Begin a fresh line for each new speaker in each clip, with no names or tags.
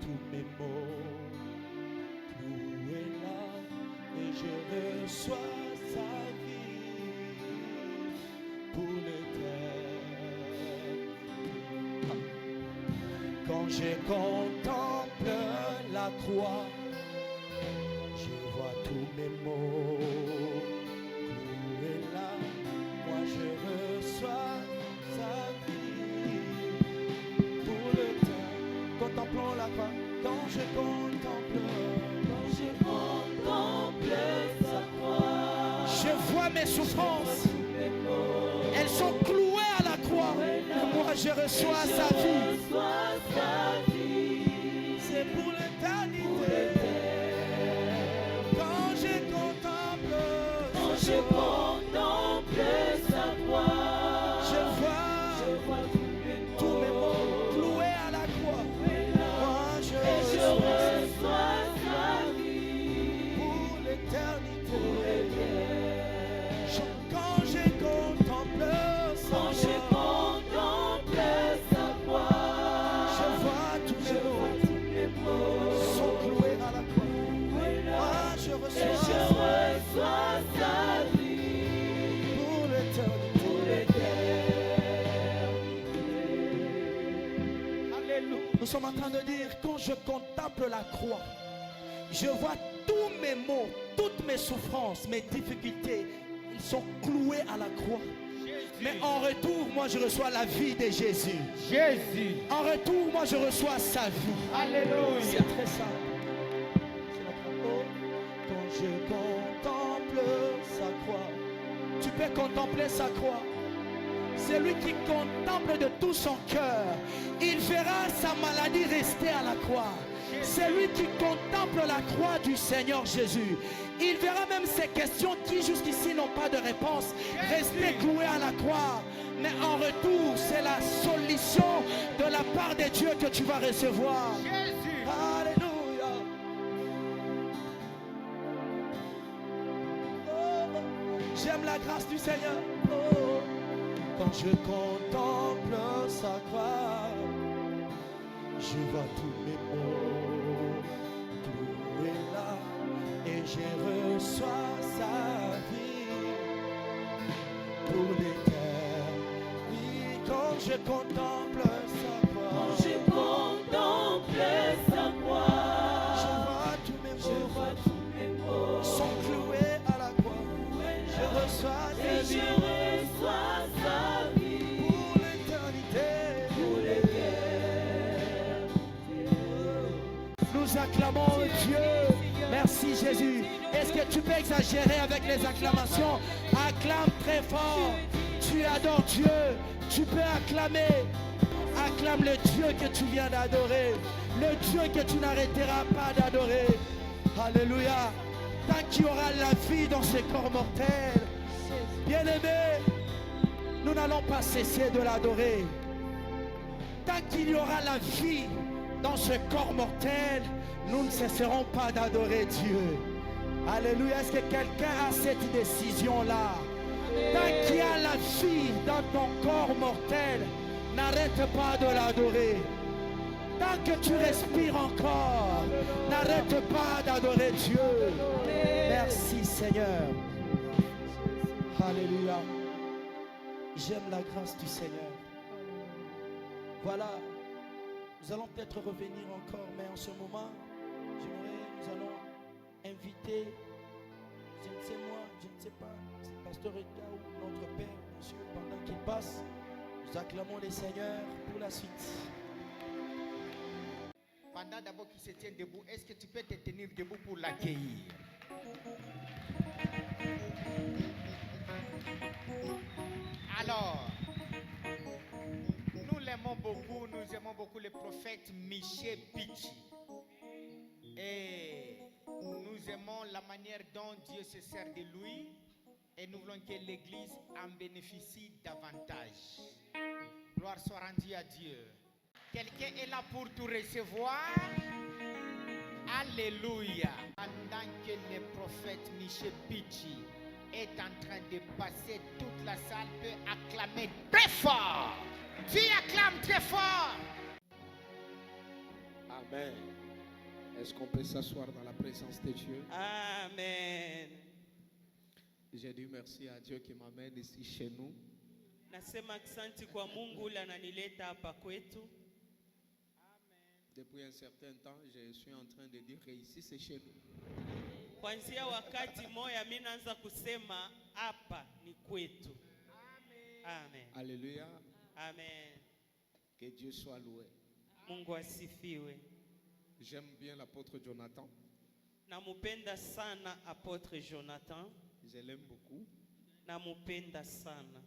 tous mes maux, cloué là, et je reçois sa vie pour l'éternité. Quand je contemple la croix, je vois tous mes maux, cloué là, moi je reçois sa vie pour l'éternité. Contemplons la croix, quand je contemple sa croix, je vois mes souffrances, elles sont clouées à la croix, et moi je reçois sa vie. C'est pour l'éternité. Quand je contemple sa croix, je vois tous mes maux cloués à la croix. Moi je reçois sa vie pour l'éternité. Quand je contemple sa croix, je vois tous mes maux sont cloués à la croix. Moi je reçois sa vie pour l'éternité. Alléluia. Nous sommes en train de dire, quand je contemple la croix, je vois tous mes maux, toutes mes souffrances, mes difficultés, ils sont cloués à la croix. Mais en retour, moi je reçois la vie de Jésus.
Jésus.
En retour, moi je reçois sa vie.
Alléluia.
C'est très simple. C'est notre amour. Quand je contemple sa croix, tu peux contempler sa croix. C'est lui qui contemple de tout son cœur. Il verra sa maladie rester à la croix. C'est lui qui contemple la croix du Seigneur Jésus. Il verra même ces questions qui jusqu'ici n'ont pas de réponse rester clouées à la croix. Mais en retour, c'est la solution de la part de Dieu que tu vas recevoir.
Jésus.
Alléluia. Oh, j'aime la grâce du Seigneur. Oh, quand je contemple sa croix, je vois tous mes maux cloués là, et je reçois sa vie pour l'éternité. Quand je contemple sa croix, je vois tous mes maux sont cloués à la croix. Je reçois sa vie pour l'éternité. Nous acclamons Dieu. Merci Jésus. Est-ce que tu peux exagérer avec les acclamations? Acclame très fort. Tu adores Dieu. Tu peux acclamer. Acclame le Dieu que tu viens d'adorer. Le Dieu que tu n'arrêteras pas d'adorer. Alléluia. Tant qu'il y aura la vie dans ce corps mortel, bien-aimés, nous n'allons pas cesser de l'adorer. Tant qu'il y aura la vie dans ce corps mortel, nous ne cesserons pas d'adorer Dieu. Alléluia. Est-ce que quelqu'un a cette décision-là? Tant qu'il y a la vie dans ton corps mortel, n'arrête pas de l'adorer. Tant que tu respires encore, n'arrête pas d'adorer Dieu. Merci Seigneur. Alléluia. J'aime la grâce du Seigneur. Voilà. Nous allons peut-être revenir encore, mais en ce moment, nous allons inviter, je ne sais moi, je ne sais pas, c'est Pasteur Edgar ou notre Père, Monsieur, pendant qu'il passe, nous acclamons les Seigneurs pour la suite.
Pendant d'abord qu'il se tient debout, est-ce que tu peux te tenir debout pour l'accueillir? Alors, nous l'aimons beaucoup, nous aimons beaucoup le prophète Michel Pichi. Et nous aimons la manière dont Dieu se sert de lui. Et nous voulons que l'Église en bénéficie davantage. Gloire soit rendue à Dieu. Quelqu'un est là pour tout recevoir. Alléluia. Pendant que le prophète Michel Pichi est en train de passer, toute la salle peut acclamer très fort. Tu acclames très fort.
Amen. Est-ce qu'on peut s'asseoir dans la présence de Dieu?
Amen.
J'ai dit merci à Dieu qui m'amène ici chez nous.
Nasema asante kwa Mungu ule ananileta hapa kwetu.
Depuis un certain temps, je suis en train de dire que ici c'est chez nous.
Kuanzia wakati moya mimi naanza kusema hapa ni kwetu. Amen.
Alléluia.
Amen.
Que Dieu soit loué.
Mungu asifiwe.
J'aime bien l'apôtre Jonathan.
Namupenda sana apôtre Jonathan.
Je l'aime beaucoup.
Namupenda sana.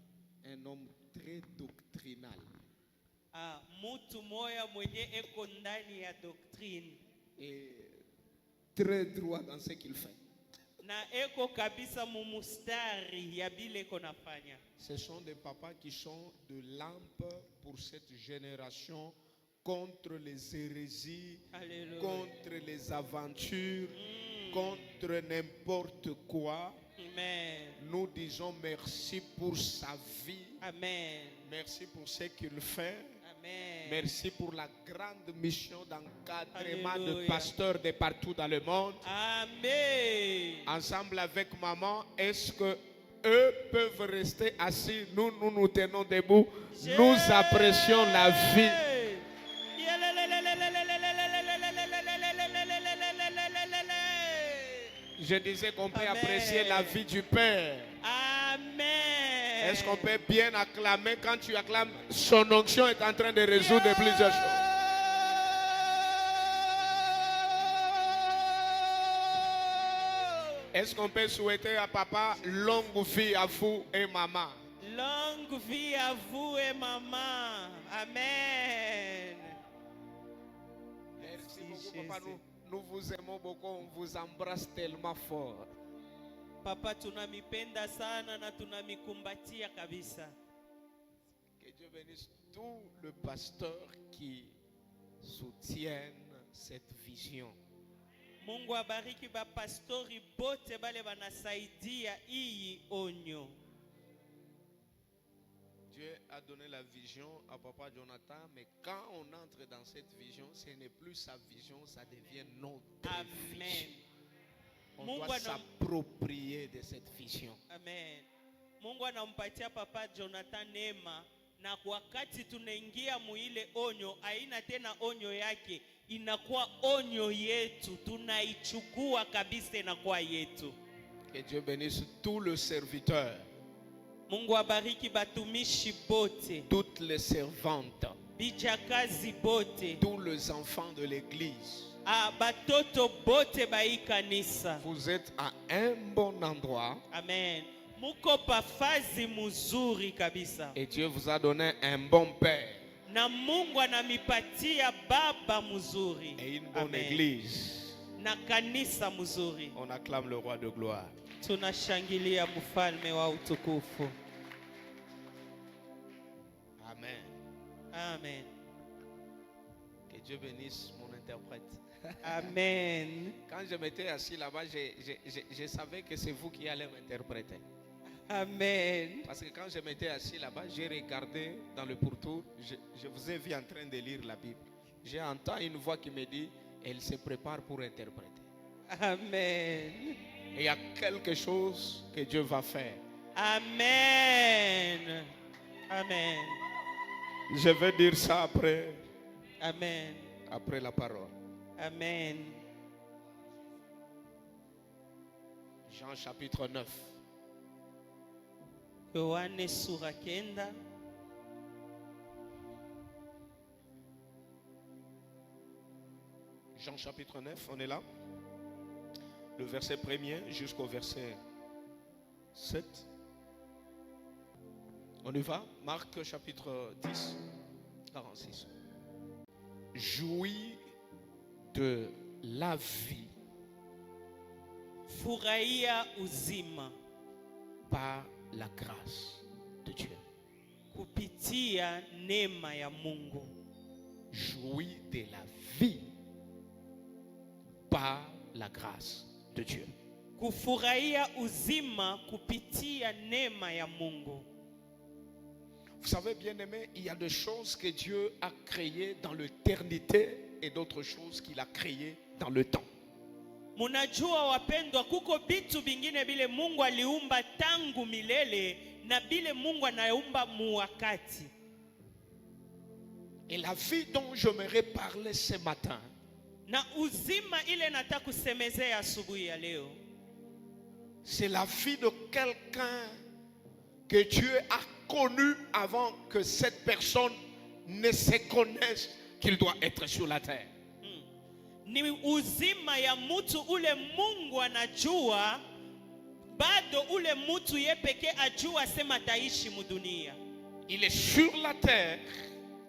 Un homme très doctrinal.
Mutu moya mwenye eko ndani ya doctrine.
Et très droit dans ce qu'il fait.
Na eko kabisa mumustari ya bile eko nafanya.
Ce sont des papas qui sont de lampe pour cette génération contre les hérésies,
Alléluia.
contre les aventures, contre n'importe quoi.
Amen.
Nous disons merci pour sa vie.
Amen.
Merci pour ce qu'il fait.
Amen.
Merci pour la grande mission d'encadrement de
Alléluia.
pasteurs de partout dans le monde.
Amen.
Ensemble avec maman, est-ce que eux peuvent rester assis? Nous tenons debout. Nous apprécions la vie. Je disais qu'on peut
Amen.
apprécier la vie du Père.
Amen.
Est-ce qu'on peut bien acclamer? Quand tu acclames, son onction est en train de résoudre plusieurs choses. Est-ce qu'on peut souhaiter à papa longue vie à vous et maman?
Longue vie à vous et maman. Amen.
Merci
Merci,
beaucoup, papa.
Jésus.
Nous vous aimons beaucoup. On vous embrasse tellement fort.
Papa tunamipenda sana na tunamikumbatia kabisa.
Que Dieu bénisse tous les pasteurs qui soutiennent cette vision.
Mungu abariki ba pastori bote bale banasaidia iyi onyo.
Dieu a donné la vision à papa Jonathan, mais quand on entre dans cette vision, ce n'est plus sa vision, ça devient notre
Amen.
vision. On
Mungu
doit
anam-
s'approprier de cette vision.
Amen. Mungu anampatia papa Jonathan neema na wakati tunaingia muile onyo, haina tena onyo yake, inakuwa onyo yetu, tunaichukua kabisa inakuwa yetu.
Que Dieu bénisse tous les serviteurs,
Mungu abariki batumishi bote,
toutes les servantes,
bijakazi bote,
tous les enfants de l'église.
batoto bote ba hii kanisa.
Vous êtes à un bon endroit
Amen. Muko pafazi muzuri kabisa.
et Dieu vous a donné un bon père
Na Mungu anamipatia baba muzuri.
et une bonne
Amen.
église.
Na kanisa muzuri.
On acclame le roi de gloire.
Tunashangilia mfalme wa utukufu.
Amen.
Amen.
Que Dieu bénisse mon interprète.
Amen.
Quand je m'étais assis là-bas, je savais que c'est vous qui allez m'interpréter.
Amen.
Parce que quand je m'étais assis là-bas, j'ai regardé dans le pourtour, je vous ai vu en train de lire la Bible. J'ai entendu une voix qui me dit, elle se prépare pour interpréter.
Amen.
Et il y a quelque chose que Dieu va faire.
Amen. Amen.
Je vais dire ça après
Amen.
la parole.
Amen.
Jean chapitre 9.
Yohane sura 9.
Jean chapitre 9, on est là. Le verset 1er jusqu'au verset 7. On y va. Marc chapitre 10, 46. Jouis de la vie
Furahia uzima
par la grâce de Dieu.
kupitia neema ya Mungu.
Jouis de la vie par la grâce de Dieu.
Kufurahia uzima kupitia neema ya Mungu.
Vous savez, bien aimé, il y a des choses que Dieu a créées dans l'éternité et d'autres choses qu'il a créées dans le temps.
Munajua wapendwa, kuko bitu bingine bile Mungu aliumba tangu milele na bile Mungu anaumba muwakati.
Et la vie dont j'aimerais parler ce matin,
Na uzima ile nataka kusemezea asubuhi ya leo,
c'est la vie de quelqu'un que Dieu a connu avant que cette personne ne se connaisse qu'il doit être sur la terre.
ni uzima ya mutu ule Mungu anajua, bado ule mutu ye peke ajua sema taishi mudunia.
Il est sur la terre.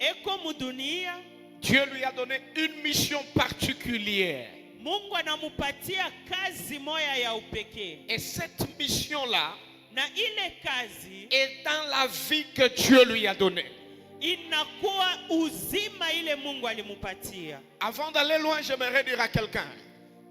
Eko mudunia,
Dieu lui a donné une mission particulière.
Mungu anamupatia kazi moya ya upekee.
Et cette mission-là
Na ile kazi
est dans la vie que Dieu lui a donnée.
inakuwa uzima ile Mungu alimupatia.
Avant d'aller loin, j'aimerais dire à quelqu'un,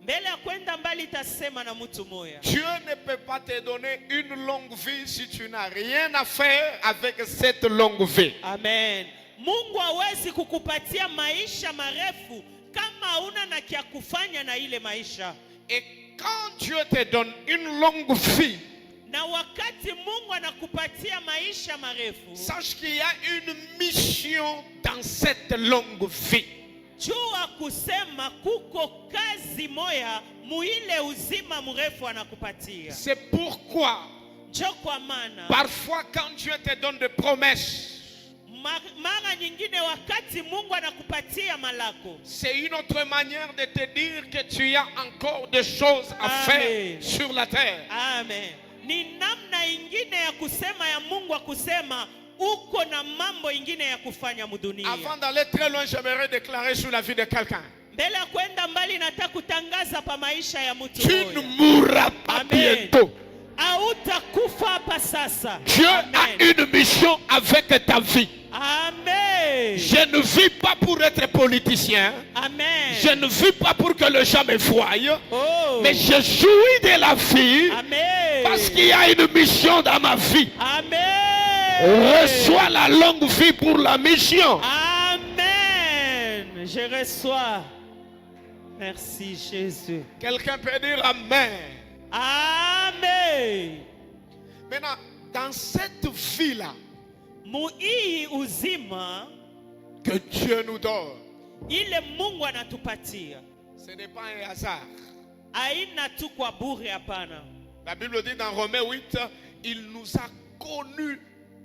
Mbele ya kwenda mbali tasema na mtu moya.
Dieu ne peut pas te donner une longue vie si tu n'as rien à faire avec cette longue vie.
Amen. Mungu hawezi kukupatia maisha marefu kama hauna na kia kufanya na ile maisha.
Et quand Dieu te donne une longue vie,
Na wakati Mungu anakupatia maisha marefu,
sache qu'il y a une mission dans cette longue vie.
jua kusema kuko kazi moya muile uzima mrefu anakupatia.
C'est pourquoi,
Njo kwa maana
parfois quand Dieu te donne des promesses,
mara nyingine wakati Mungu anakupatia malako,
c'est une autre manière de te dire que tu as encore des choses à faire sur la terre.
Amen. Ni namna ingine ya kusema ya Mungu wa kusema uko na mambo ingine ya kufanya mudunia.
Avant d'aller très loin, j'aimerais déclarer sur la vie de quelqu'un.
Mbele ya kwenda mbali nataka kutangaza pa maisha ya mtu
Tu ne
mmoja.
mourras pas
Amen.
bientôt.
Hautakufa hapa sasa.
Dieu
Amen.
a une mission avec ta vie.
Amen.
Je ne vis pas pour être politicien.
Amen.
Je ne vis pas pour que les gens me voient.
Oh.
Mais je jouis de la vie
Amen.
parce qu'il y a une mission dans ma vie.
Amen.
Reçois la longue vie pour la mission.
Amen. Je reçois. Merci Jésus.
Quelqu'un peut dire Amen.
Amen.
Maintenant, dans cette vie-là
Muii uzima
que Dieu nous donne,
ile Mungu anatupatia
ce n'est pas un hasard.
haina tu kwa bure, hapana.
La Bible dit dans Romains 8, il nous a connus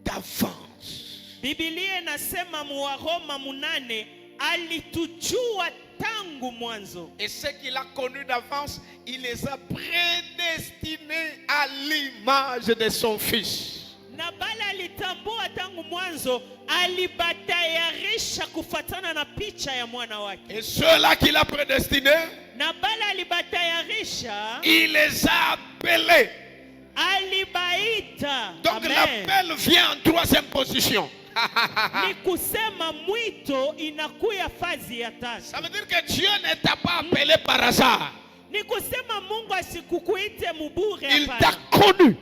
d'avance.
Biblia inasema Waroma 8 alitujua tangu mwanzo.
Et ceux qu'il a connus d'avance, il les a prédestinés à l'image de son Fils.
Na bala alitambua tangu mwanzo, alibatayarisha kufatana na picha ya mwana wake.
Et ceux-là qu'il a prédestinés,
Na bala alibatayarisha,
il les a appelés.
alibaita.
Donc
Amen.
l'appel vient en troisième position.
Ni kusema mwito inakuya fazi ya tatu.
Ça veut dire que Dieu ne t'a pas appelé par hasard.
Ni kusema Mungu asikukuite mubure,
Il
hapana.
t'a connu.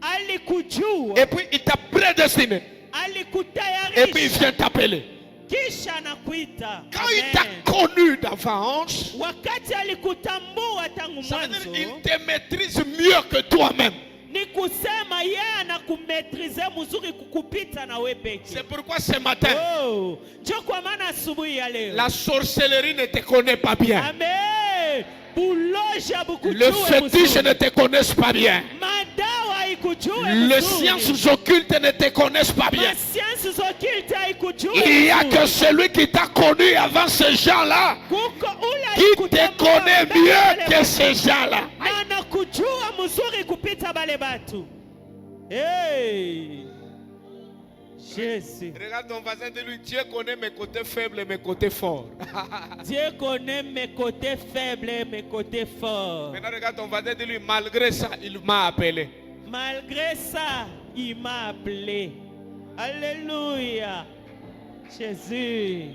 Alikujua,
Et puis il t'a prédestiné. Et puis il
alikutayarisha,
vient t'appeler.
kisha anakuita.
Quand il t'a
Amen.
connu d'avance,
Wakati alikutambua tangu
ça veut
mwanzo,
dire qu'il te maîtrise mieux que toi-même.
ni kusema yeye anakumetrize mzuri kukupita na wewe peke.
C'est pourquoi ce matin,
Oh, njo kwa maana asubuhi ya leo.
la sorcellerie ne te connaît pas bien.
Amen. Buloja bukujue
Le fétiche
mzuri.
ne te connaissent pas bien.
Madawa haikujue
Les
mzuri.
sciences occultes ne te connaissent pas bien.
Sciences occultes haikujue
Il n'y a
mzuri.
que celui qui t'a connu avant ces gens-là
Kuko ule
qui te
alikutambua
connaît
mbele
mieux
wale
que ces gens-là.
na anakujua mzuri kupita bale batu. Hey. Jésus.
Regarde ton voisin de lui, Dieu connaît mes côtés faibles et mes côtés forts.
Dieu connaît mes côtés faibles et mes côtés forts.
Maintenant regarde ton voisin de lui, malgré ça, il m'a appelé.
Malgré ça, il m'a appelé. Alléluia. Jésus.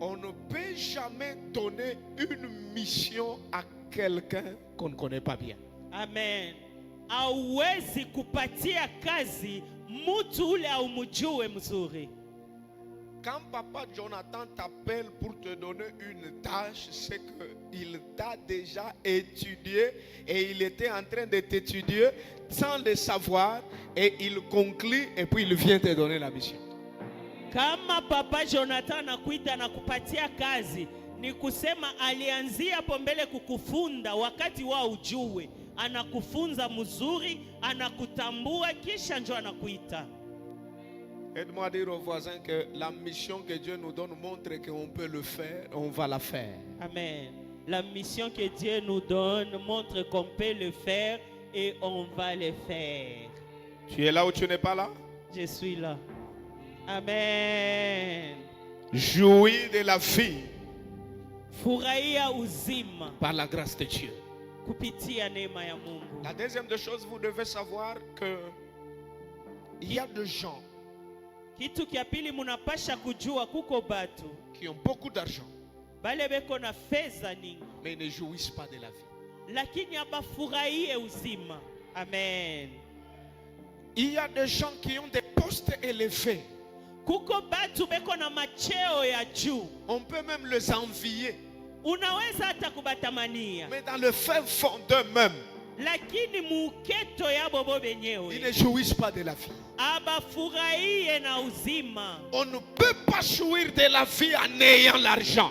On ne peut jamais donner une mission à quelqu'un qu'on ne connaît pas bien.
Amen. Hauwezi kupatia kazi mtu ule aumjue mzuri.
Quand papa Jonathan t'appelle pour te donner une tâche, c'est qu'il t'a déjà étudié et il était en train de t'étudier sans le savoir et il conclut et puis il vient te donner la mission.
Kama papa Jonathan anakuita na kupatia kazi, ni kusema alianzia hapo mbele kukufunda wakati wa ujue. Anakufunza mzuri, anakutambua kisha ndio anakuita.
Aide-moi à dire aux voisins que la mission que Dieu nous donne montre qu'on peut le faire, on va la faire.
Amen. La mission que Dieu nous donne montre qu'on peut le faire et on va le faire.
Tu es là ou tu n'es pas là?
Je suis là. Amen.
Jouis de la vie
Furahia uzima
par la grâce de Dieu.
kupitia neema ya Mungu.
La deuxième des choses, vous devez savoir que il y a des gens
Kitu kia pili munapasha kujua kuko batu
qui ont beaucoup d'argent,
bale beko na fedha nyingi
mais ne jouissent pas de la vie.
lakini abafurahie uzima. Amen.
Il y a des gens qui ont des postes élevés.
Kuko batu beko na macheo ya juu.
On peut même les envier.
Unaweza hata kubatamania.
Mais dans le fin fond d'eux-mêmes,
Lakini muketo yabo bo
ils
benyewe
ne jouissent pas de la vie.
abafurahie na uzima.
On ne peut pas jouir de la vie en ayant l'argent.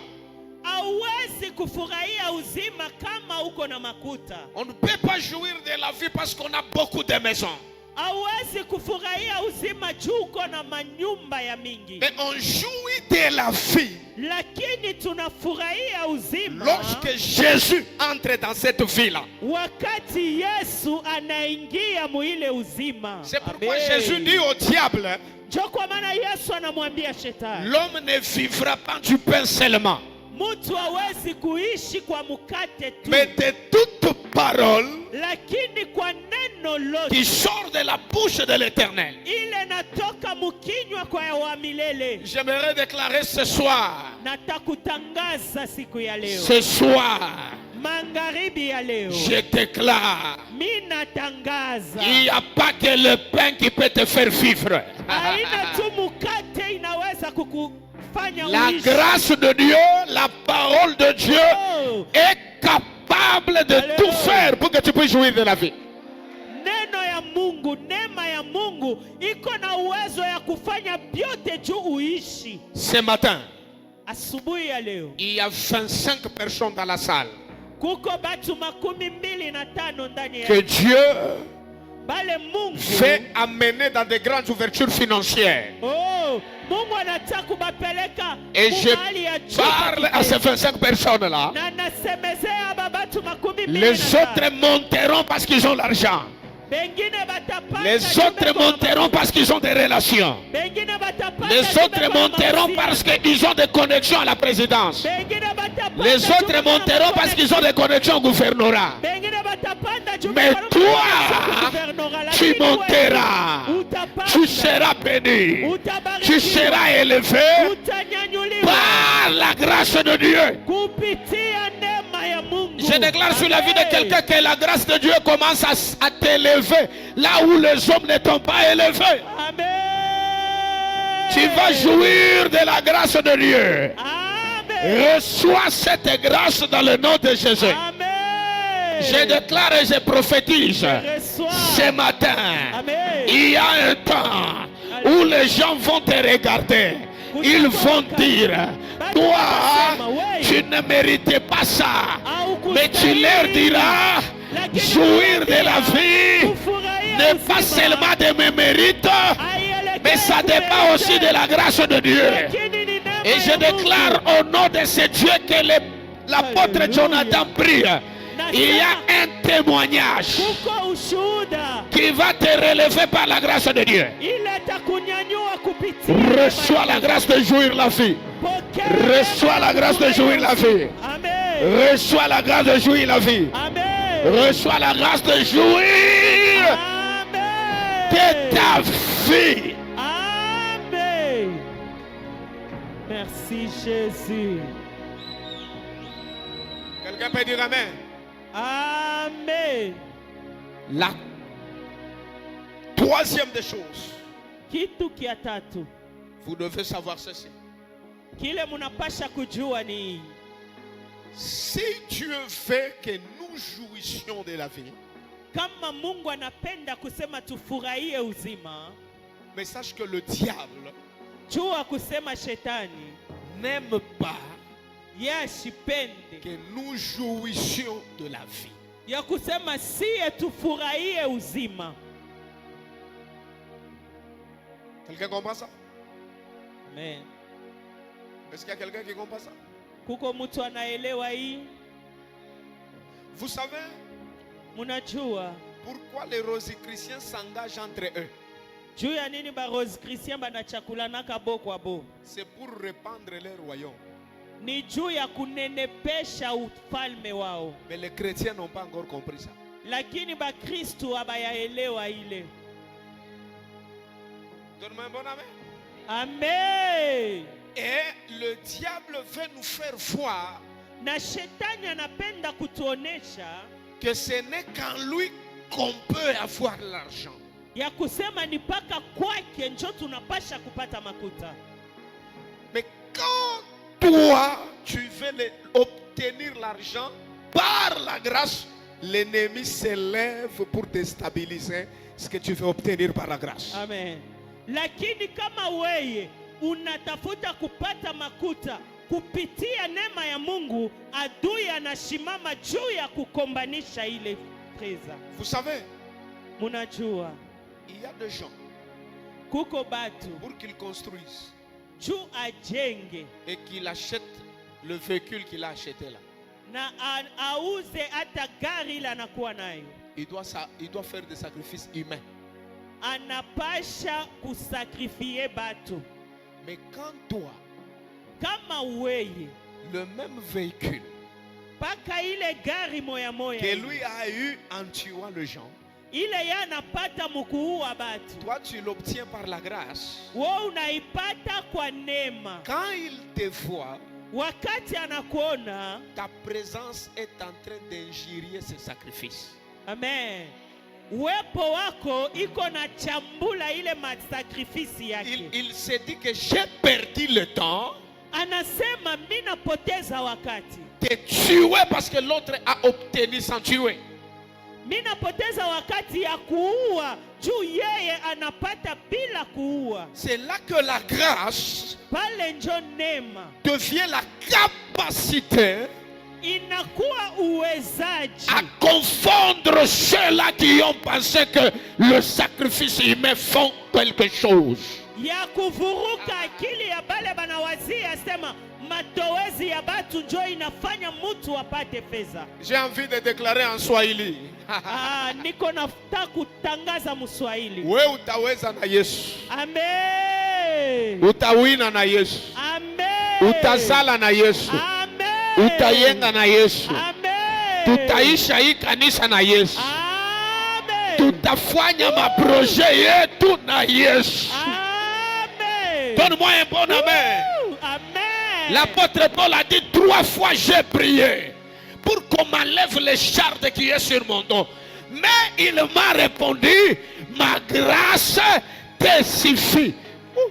Hauwezi kufurahia uzima kama uko na makuta.
On ne peut pas jouir de la vie parce qu'on a beaucoup de maisons.
Hauwezi kufurahia uzima juu uko na manyumba ya mingi.
Mais on jouit de la vie
Lakini tunafurahia uzima
lorsque Jésus entre dans cette vie-là.
wakati Yesu anaingia muile uzima.
C'est pourquoi
Amen.
Jésus dit au diable,
Ndio kwa maana Yesu anamwambia shetani,
l'homme ne vivra pas du pain seulement,
mtu hawezi kuishi kwa mkate tu,
mais de toute parole
lakini kwa neno lote
qui sort de la bouche de l'Éternel.
ile natoka mkinywa kwa wa milele.
J'aimerais déclarer ce soir,
Natakutangaza siku ya leo,
ce soir,
magharibi ya leo,
je déclare,
mimi natangaza
il n'y a pas que le pain qui peut te faire vivre.
haina tu mkate inaweza kukufanya
La
uishi.
grâce de Dieu, la parole de Dieu
Oh,
est capable de
Alléluia.
tout faire pour que tu puisses jouir de la vie.
neno ya Mungu, neema ya Mungu iko na uwezo ya kufanya vyote juu uishi.
Ce matin,
Asubuhi ya leo
il y a 25 personnes dans la salle
kuko batu 25 ndani ya
que Dieu
bale Mungu
fait amener dans de grandes ouvertures financières.
Oh, Mungu anataka kubapeleka
Et je
mahali ya juu
parle à ces 25 personnes-là.
na nasemezea babatu 25.
Les autres monteront parce qu'ils ont l'argent.
Bengine batapanda
Les
juu
autres
beko na
monteront
makuta.
parce qu'ils ont des relations.
Bengine batapanda
Les
juu
autres
beko na
monteront
mahusiano.
parce qu'ils ont des connexions à la présidence.
Bengine batapanda
Les
juu
autres
beko na
monteront parce qu'ils ont des connexions au gouvernorat.
Bengine batapanda juu
Mais
beko na
toi,
mahusiano ya gouvernorat.
tu
Lakini wewe
monteras.
utapanda,
Tu seras béni.
utabarikiwa,
Tu seras élevé
utanyanyuliwa
par la grâce de Dieu.
kupitia neema ya Mungu.
Je déclare sur la vie de
Amen.
quelqu'un que la grâce de Dieu commence à t'élever là où les hommes ne t'ont pas élevé.
Amen.
Tu vas jouir de la grâce de Dieu.
Amen.
Reçois cette grâce dans le nom de Jésus.
Amen.
Je déclare et je prophétise
reçois.
ce matin.
Amen.
Il y a un temps où les gens vont te regarder. Ils vont dire, toi, tu ne méritais pas ça. Mais tu leur diras, jouir de la vie n'est pas seulement de mes mérites, mais ça dépend aussi de la grâce de Dieu. Et je déclare au nom de ce Dieu que l'apôtre Jonathan prie. Il y a un témoignage
Kuko ushuhuda
qui va te relever par la grâce de Dieu.
ile takunyanyua kupitia.
Reçois la grâce de jouir la vie.
Pokea
Reçois la grâce de jouir la vie.
Amen.
Reçois la grâce de jouir la vie.
Amen.
Reçois la grâce de jouir
Amen.
de ta vie.
Amen. Merci Jésus.
Quelqu'un peut dire Amen.
Amen.
La troisième des choses,
Kitu kia tatu
vous devez savoir ceci.
Kile munapasha kujua ni
si Dieu veut que nous jouissions de la vie,
kama Mungu anapenda kusema tufurahie uzima,
mais sache que le diable
jua kusema shetani
n'aime pas
yashipende
que nous jouissions de la vie.
ya kusema siye tufurahie uzima.
Quelqu'un comprend ça?
Amen.
Est-ce qu'il y a quelqu'un qui comprend ça?
Kuko mtu anaelewa hii?
Vous savez
Munajua
pourquoi les rosicruciens s'engagent entre eux?
juu ya nini ba Rose Christian banachakulanaka bo kwa bo?
C'est pour répandre leur royaume.
Ni juu ya kunenepesha ufalme wao.
Mais les chrétiens n'ont pas encore compris ça.
Lakini ba Kristo habayaelewa ile.
Donne-moi un bon amen.
Amen.
Et le diable veut nous faire voir
Na shetani anapenda kutuonesha
que ce n'est qu'en lui qu'on peut avoir l'argent.
ya kusema ni paka kwake njo tunapasha kupata makuta.
Mais quand toi, tu veux obtenir l'argent par la grâce, l'ennemi s'élève pour déstabiliser ce que tu veux obtenir par la grâce.
Amen. Lakini kama weye unatafuta kupata makuta kupitia neema ya Mungu, adui anashimama juu ya kukombanisha ile pesa.
Vous savez,
Munajua
il y a des gens
kuko batu
pour qu'ils construisent
juu ajenge
et qu'il achète le véhicule qu'il a acheté là.
na auze hata gari la anakuwa nayo,
Il doit faire des sacrifices humains.
anapasha kusakrifie batu.
Mais quand toi,
Kama weye
le même véhicule
paka ile gari moya moya
que lui a eu en tuant les gens,
ile ya anapata mukuua batu,
toi tu l'obtiens par la grâce.
wewe unaipata kwa neema.
Quand il te voit,
Wakati anakuona,
ta présence est en train d'injurier ce sacrifice.
amen, uwepo wako iko na chambula ile masakrifisi yake.
Il se dit que j'ai perdu le temps
Anasema mimi napoteza wakati,
de tuer parce que l'autre a obtenu sans tuer.
mimi napoteza wakati ya kuua juu yeye anapata bila kuua.
C'est là que la grâce
Pale njo neema
devient la capacité
inakuwa uwezaji
à confondre ceux-là qui ont pensé que le sacrifice humain font quelque chose.
ya kuvuruka akili ya bale banawazia sema matowezi ya batu njo inafanya mtu apate fedha.
J'ai envie de déclarer en Swahili.
Niko nafuta kutangaza Mswahili.
We utaweza na Yesu.
Amen.
Utawina na Yesu.
Amen.
Utazala na Yesu.
Amen.
Utayenga na Yesu.
Amen.
Tutaisha hii kanisa na Yesu.
Amen.
Tutafanya maproje yetu na Yesu.
Amen.
Donne-moi un bon amen.
Amen.
L'apôtre Paul a dit 3 fois j'ai prié pour qu'on m'enlève les chardes qui est sur mon dos. Mais il m'a répondu, ma grâce te suffit.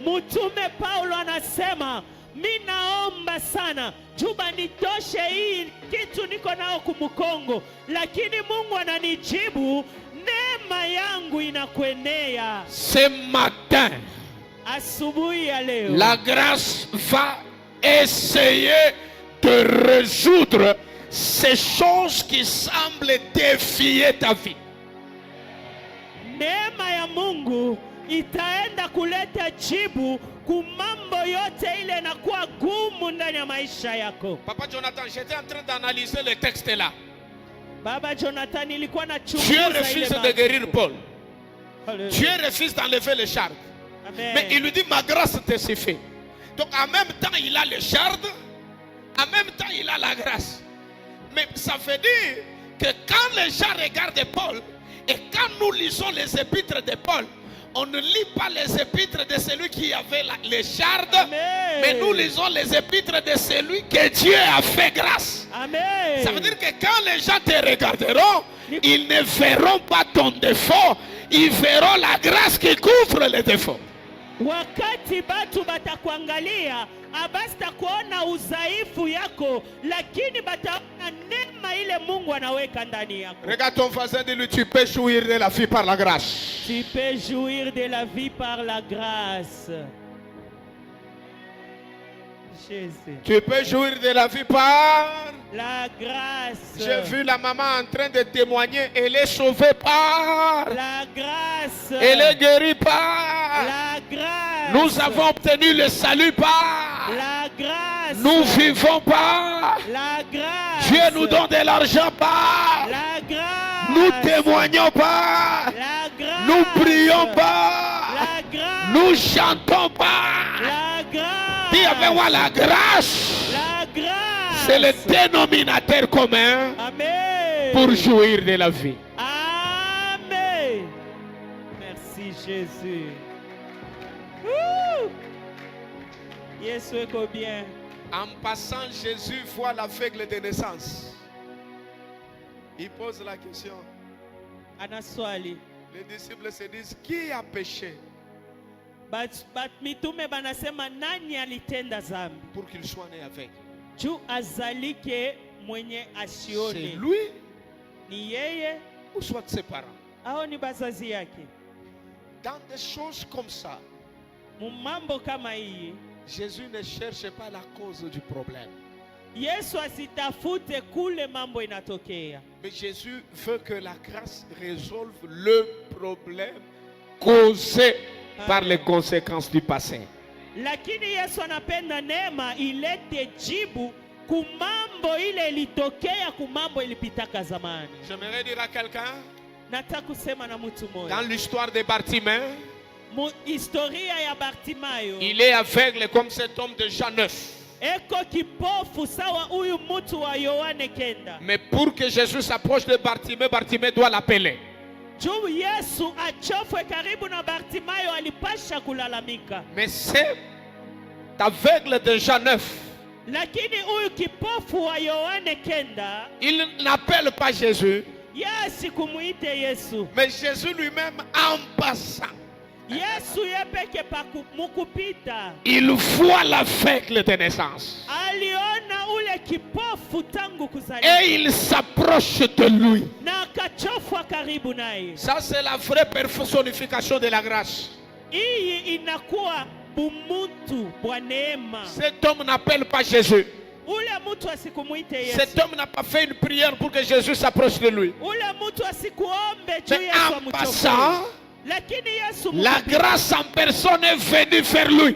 Mtume Paulo anasema mimi naomba sana juba nitoshe hii kitu niko nao kumkongo, lakini Mungu ananijibu neema yangu inakuenea.
Ce matin,
Asubuhi ya leo
la grâce va essayer de résoudre ces choses qui semblent défier ta vie.
neema ya Mungu itaenda kuleta jibu kumambo yote ile inakuwa gumu ndani ya maisha yako.
Papa Jonathan, j'étais en train d'analyser le texte là.
Baba Jonathan, ilikuwa na
Dieu
chunguza ile
refuse de
mambo.
guérir Paul.
Hallelujah.
Dieu refuse d'enlever les chardes.
Amen.
Mais il lui dit, ma grâce te suffit. Donc en même temps, il a les chardes. En même temps, il a la grâce. Mais ça veut dire que quand les gens regardent Paul, et quand nous lisons les épîtres de Paul, on ne lit pas les épîtres de celui qui avait les chardes,
Amen.
mais nous lisons les épîtres de celui que Dieu a fait grâce.
Amen.
Ça veut dire que quand les gens te regarderont, ils ne verront pas ton défaut, ils verront la grâce qui couvre les défauts.
Wakati batu batakuangalia abasta kuona udhaifu yako, lakini bataona neema ile Mungu anaweka ndani yako.
Regarde ton voisin, dis-lui, tu peux jouir de la vie par la grâce.
Tu peux jouir de la vie par la grâce. Jésus.
Tu peux jouir de la vie par
La grâce.
J'ai vu la maman en train de témoigner. Elle est sauvée par
La grâce.
Elle est guérie par
La grâce.
Nous avons obtenu le salut par
La grâce.
Nous vivons par
La grâce.
Dieu nous donne de l'argent par
La grâce.
Nous témoignons par
La grâce.
Nous prions par
La grâce.
Nous chantons par
La grâce.
Dis avec moi la grâce.
La grâce.
C'est le dénominateur commun
Amen.
pour jouir de la vie.
Amen. Merci Jésus. Ouh. Yesu eko bien.
En passant, Jésus voit l'aveugle de naissance. Il pose la question.
Ana swali.
Les disciples se disent, qui a péché
But mitume banasema nani alitenda zambi?
pour qu'il soit né aveugle?
Juu azalike mwenye
C'est
asione.
lui
Ni yeye
ou soit ses parents?
au ni bazazi yake?
Dans des choses comme ça,
Mumambo kama hii,
Jésus ne cherche pas la cause du problème.
Yesu asitafute kule mambo inatokea.
Mais Jésus veut que la grâce résolve le problème causé par les conséquences du passé.
Lakini Yesu anapenda neema ilete jibu kumambo ile ilitokea, kumambo ilipitaka zamani.
J'aimerais dire à quelqu'un,
Nataka kusema na mtu
dans
mmoja.
l'histoire de Bartimée,
Historia ya Bartimayo.
il est aveugle comme cet homme de Jean 9.
Eko kipofu sawa huyu mtu wa Yohane kenda.
Mais pour que Jésus s'approche de Bartimée, Bartimée doit l'appeler.
Juu Yesu achofwe karibu na Bartimayo alipasha kulalamika.
Mais c'est aveugle de Jean 9.
Lakini huyu kipofu wa Yohane kenda,
Il n'appelle pas Jésus,
Yesu kumuite Yesu.
mais Jésus lui-même en passant.
Yesu yepeke pa mukupita.
Il voit l'aveugle de naissance.
Aliona ule kipofu tangu kuzaliwa.
Et il s'approche de lui.
Na akachofwa karibu naye.
Ça, c'est la vraie personnification de la grâce.
Hii inakuwa bumutu bwa neema.
Cet homme n'appelle pas Jésus.
Ule mtu asikumuite Yesu.
Cet homme n'a pas fait une prière pour que Jésus s'approche de lui.
Ule mtu asikuombe juu
Mais
Yesu
en
amuchofwe.
passant,
Lakini Yesu
la
mukupita.
grâce en personne est venue vers lui.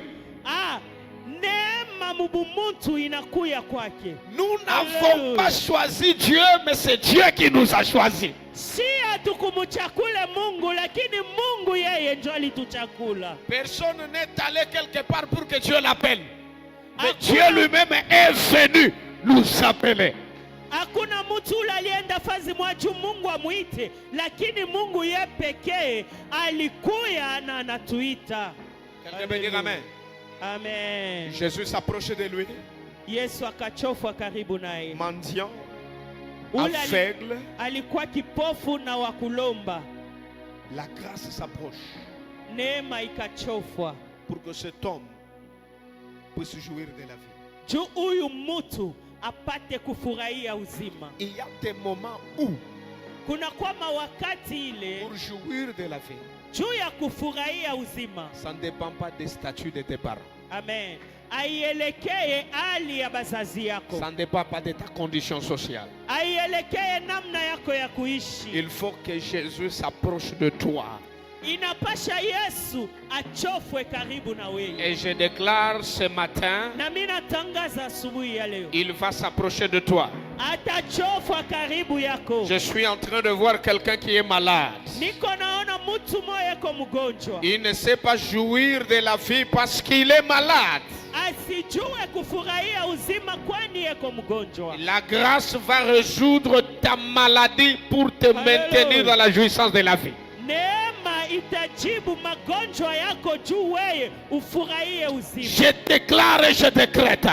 Neema mubumuntu inakuya kwake.
Nous n'avons pas choisi Dieu, mais c'est Dieu qui nous a choisis.
Si hatukumuchakule Mungu, lakini Mungu yeye ndio alituchakula.
Personne n'est allé quelque part pour que Dieu l'appelle. Mais
Hakuna-
Dieu lui-même est venu nous appeler.
Hakuna mtu ule alienda fazi mwaju Mungu amuite, lakini Mungu ye pekee alikuya na anatuita.
Quelqu'un peut dire amen.
Amen.
Jésus s'approchait de lui,
Yesu akachofwa karibu naye.
mendiant,
Ule
aveugle.
alikuwa kipofu na wakulomba.
La grâce s'approche
Neema ikachofwa.
pour que cet homme puisse jouir de la vie.
Juu huyu mtu apate kufurahia uzima.
Il y a des moments où,
Kuna kwama wakati ile
pour jouir de la vie,
juu ya kufurahia uzima.
ça ne dépend pas des statuts de tes parents.
Amen. Aielekee hali ya bazazi yako.
Ça ne dépend pas de ta condition sociale.
Aielekee namna yako ya kuishi.
Il faut que Jésus s'approche de toi.
Inapasha Yesu achofwe karibu na wewe.
Et je déclare ce matin,
Na mimi natangaza asubuhi ya leo,
il va s'approcher de toi.
atachofwa karibu yako.
Je suis en train de voir quelqu'un qui est malade.
Niko naona mtu mmoja yuko mgonjwa.
Il ne sait pas jouir de la vie parce qu'il est malade.
Asijue kufurahia uzima kwani yeko mgonjwa.
La grâce va résoudre ta maladie pour te maintenir dans la jouissance de la vie.
Neema itajibu magonjwa yako juu wewe ufurahie uzima.
Je déclare et je décrète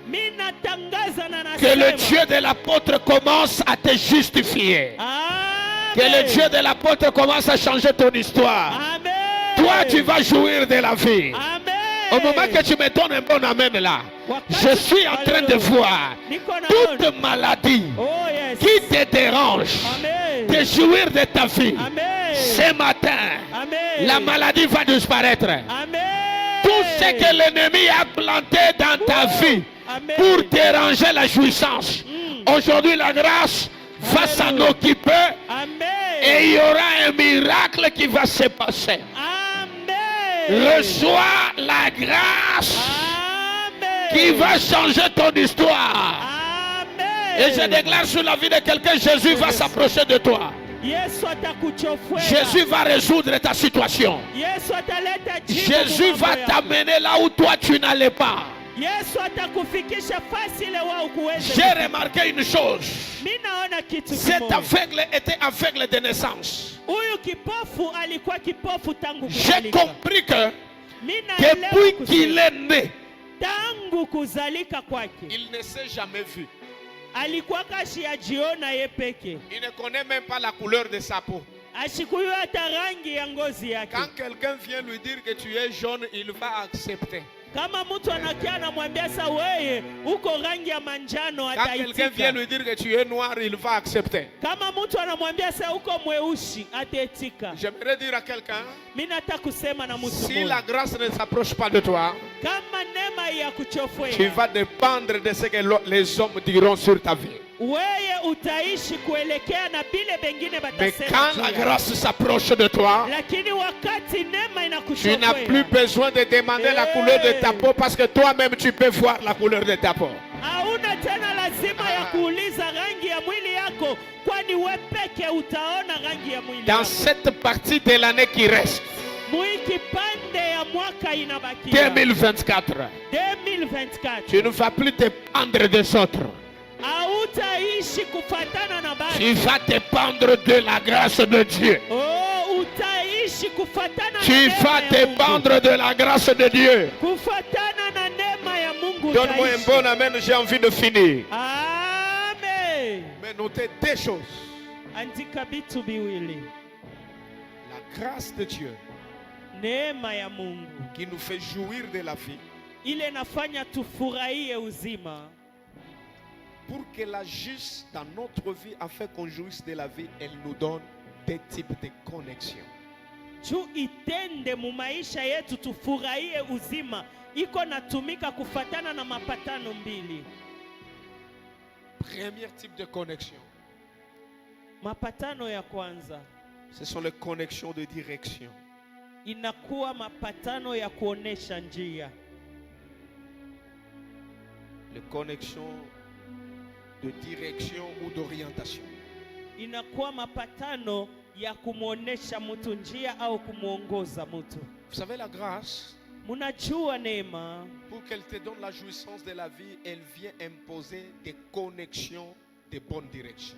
Mimi natangaza na
que le
nasema.
Dieu de l'apôtre commence à te justifier.
Amen.
Que le Dieu de l'apôtre commence à changer ton histoire.
Amen.
Toi, tu vas jouir de la vie.
Amen.
Au moment que tu me donnes un bon amen là, je suis en train de voir toute maladie qui te dérange de jouir de ta vie. Ce matin, la maladie va disparaître. Tout ce que l'ennemi a planté dans ta vie pour déranger la jouissance, aujourd'hui la grâce va s'en occuper et il y aura un miracle qui va se passer. Reçois la grâce qui va changer ton histoire. Et je déclare sur la vie de quelqu'un, Jésus va s'approcher de toi. Jésus va résoudre ta situation. Jésus va t'amener là où toi tu n'allais pas. J'ai remarqué une chose. Cet aveugle était aveugle de naissance. J'ai compris que depuis qu'il est né, il ne s'est jamais vu. Il ne connaît même pas la couleur de sa peau. Quand quelqu'un vient lui dire que tu es jaune, il va accepter. Quand quelqu'un vient lui dire que tu es noir, il va accepter. J'aimerais dire à quelqu'un, si la grâce ne s'approche pas de toi, tu vas dépendre de ce que les hommes diront sur ta vie. Mais quand la grâce s'approche de toi, tu n'as plus besoin de demander la couleur de ta peau parce que toi-même tu peux voir la couleur de ta peau. Dans cette partie de l'année qui reste, 2024, tu ne vas plus dépendre des autres. Tu vas dépendre de la grâce de Dieu. Tu vas dépendre de la grâce de Dieu. Donne-moi un bon amen, j'ai envie de finir.
Amen.
Mais notez deux choses. La grâce de Dieu qui nous fait jouir de la vie, pour qu'elle agisse dans notre vie afin qu'on jouisse de la vie, elle nous donne des types de connexions. Premier type de connexion, ce sont les connexions de direction. Les connexions de direction ou d'orientation. Vous savez, la grâce, pour qu'elle te donne la jouissance de la vie, elle vient imposer des connexions de bonne direction.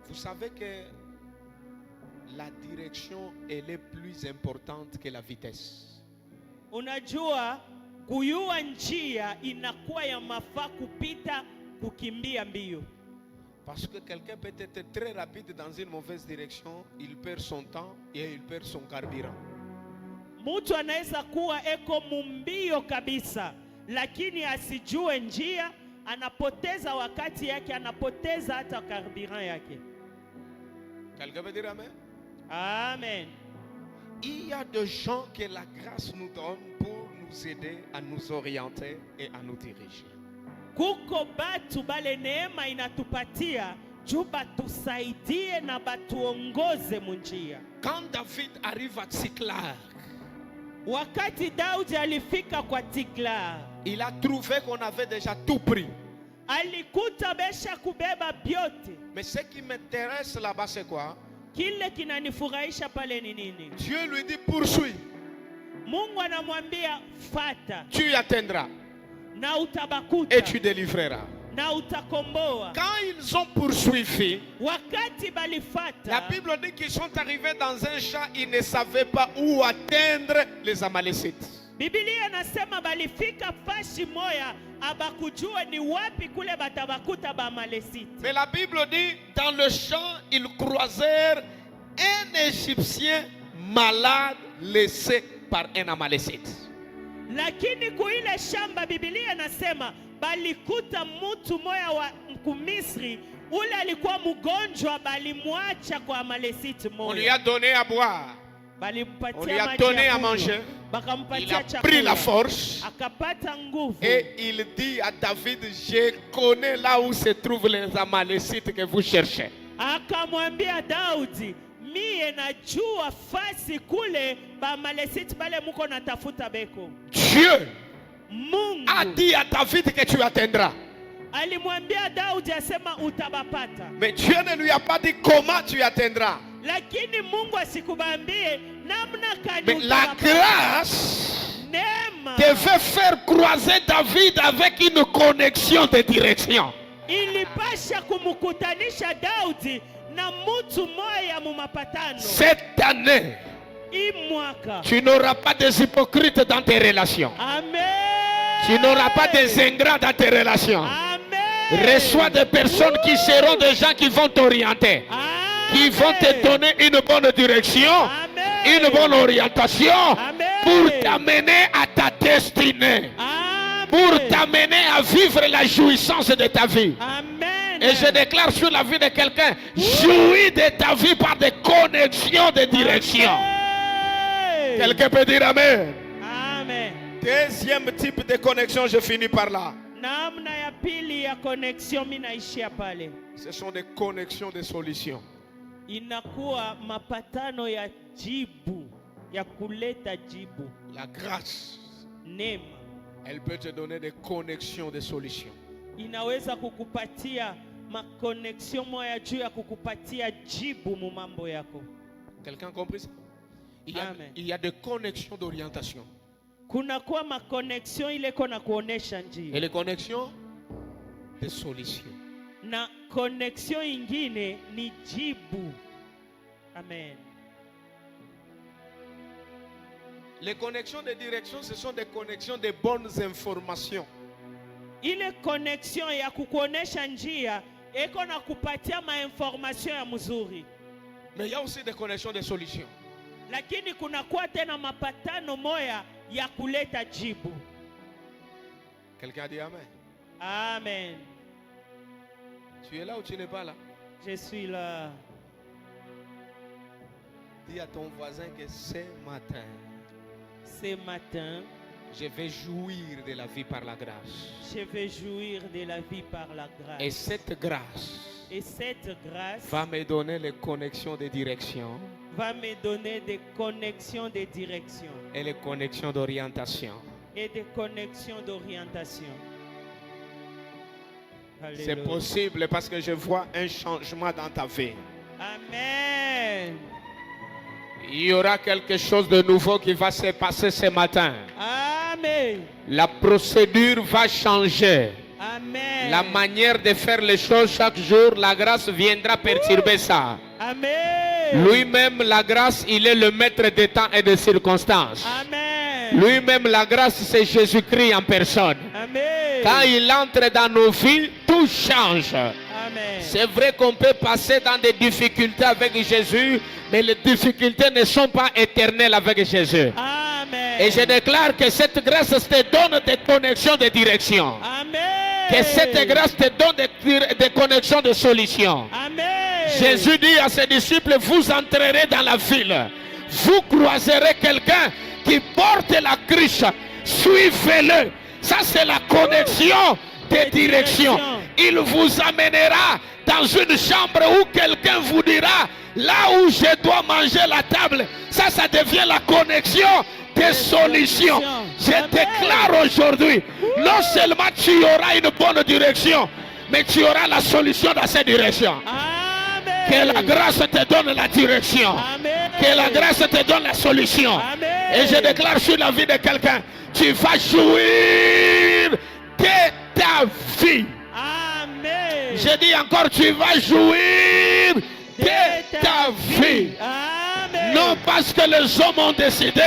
Vous savez que la direction, elle est plus importante que la vitesse.
Unajua kuyua njia inakuwa ya mafaa kupita kukimbia mbio.
Parce que quelqu'un peut être très rapide dans une mauvaise direction, il perd son temps et il perd son carburant.
Mtu anaweza kuwa eko mumbio kabisa, lakini asijue njia, anapoteza wakati yake, anapoteza hata carburant yake.
Quelqu'un veut dire amen?
Amen.
Il y a des gens que la grâce nous donne pour nous aider à nous orienter et à nous diriger.
Kuko batu bale neema inatupatia juba tusaidie na batuongoze munjia.
Quand David arrive à Tsiklag,
wakati Daudi alifika kwa Tsiklag,
il a trouvé qu'on avait déjà tout pris.
Alikuta besha kubeba byote.
Mais ce qui m'intéresse là-bas c'est quoi?
Kile kinanifurahisha pale ni nini?
Dieu lui dit poursuis.
Mungu anamwambia fata.
Tu atteindras.
Na utabakuta.
Et tu délivreras.
Na utakomboa.
Quand ils ont poursuivi,
wakati balifata,
la Bible dit qu'ils sont arrivés dans un champ, ils ne savaient pas où atteindre les Amalécites.
Biblia nasema balifika fashi moya abakujua ni wapi kule batabakuta ba Amalekite.
Mais la Bible dit, dans le champ, ils croisèrent un Égyptien malade laissé par un Amalécite.
Lakini kuile shamba Biblia inasema balikuta mtu moya wa Mmisri ule alikuwa mgonjwa, balimwacha kwa Amalekite moya.
On lui a donné à boire. On lui a donné à manger. Il a pris la force. Et il dit à David, je connais là où se trouvent les Amalécites que vous cherchez.
Akamwambia Daudi, mie najua fasi kule ba Amalekite bale muko natafuta beko.
Dieu
Mungu
a dit à David que tu atteindras.
Alimwambia Daudi asema utabapata.
Mais Dieu ne lui a pas dit comment tu atteindras.
Lakini Mungu asikubambie namna kani
Mais la grâce
Neema
devait faire croiser David avec une connexion de direction.
ilipasha kumkutanisha Daudi na mtu moya mu mapatano.
Cette année,
Mwaka
tu n'auras pas des hypocrites dans tes relations.
Amen.
Tu n'auras pas des ingrats dans tes relations.
Amen.
Reçois des personnes qui seront des gens qui vont t'orienter, qui vont te donner une bonne direction,
Amen.
une bonne orientation,
Amen.
pour t'amener à ta destinée,
Amen.
pour t'amener à vivre la jouissance de ta vie.
Amen.
Et je déclare sur la vie de quelqu'un, jouis de ta vie par des connexions de direction.
Amen.
Quelqu'un peut dire Amen.
Amen.
Deuxième type de connexion, je finis par là.
Namna ya pili ya connexion minaishia pale.
Ce sont des connexions de solutions.
Inakuwa mapatano ya jibu, ya kuleta jibu.
La grâce,
Neema
elle peut te donner des connexions de solutions.
inaweza kukupatia makoneksio moya juu ya kukupatia jibu mu mambo yako.
Quelqu'un a compris ça?
Amen.
Il y a des connexions d'orientation.
Kuna kuwa makoneksio ile kona kuonesha
Et
njia.
les connexions de solutions.
Na koneksio ingine ni jibu. Amen.
Les connexions de direction, ce sont des connexions de bonnes informations.
Ile connexion ya kukuonesha njia eko na kupatia mainformation ya mzuri.
Mais il y a aussi des connexions de solutions.
Lakini kuna kuwa tena mapatano moya ya kuleta jibu.
Quelqu'un a dit Amen.
Amen.
Tu es là ou tu n'es pas là?
Je suis là.
Dis à ton voisin que ce
matin,
je vais jouir de la vie par la grâce.
je vais jouir de la vie par la grâce.
Et cette grâce
Et cette grâce
va me donner les connexions de direction
va me donner des connexions de direction
et les connexions d'orientation.
et des connexions d'orientation.
C'est
Alléluia.
possible parce que je vois un changement dans ta vie.
Amen.
Il y aura quelque chose de nouveau qui va se passer ce matin.
Amen.
La procédure va changer.
Amen.
La manière de faire les choses chaque jour, la grâce viendra perturber ça.
Amen.
Lui-même, la grâce, il est le maître des temps et des circonstances.
Amen.
Lui-même, la grâce, c'est Jésus-Christ en personne.
Amen.
Quand il entre dans nos vies, tout change.
Amen.
C'est vrai qu'on peut passer dans des difficultés avec Jésus, mais les difficultés ne sont pas éternelles avec Jésus.
Amen.
Et je déclare que cette grâce te donne des connexions de direction.
Amen.
Que cette grâce te donne des connexions de solutions.
Amen.
Jésus dit à ses disciples, vous entrerez dans la ville. Vous croiserez quelqu'un qui porte la cruche. Suivez-le. Ça, c'est la connexion de direction. Il vous amènera dans une chambre où quelqu'un vous dira, là où je dois manger la table. Ça devient la connexion des solutions. Je déclare aujourd'hui, non seulement tu auras une bonne direction, mais tu auras la solution dans cette direction.
Amen.
Que la grâce te donne la direction.
Amen.
Que la grâce te donne la solution.
Amen.
Et je déclare sur la vie de quelqu'un, tu vas jouir de ta vie.
Amen.
Je dis encore, tu vas jouir de ta vie.
Amen.
Non parce que les hommes ont décidé,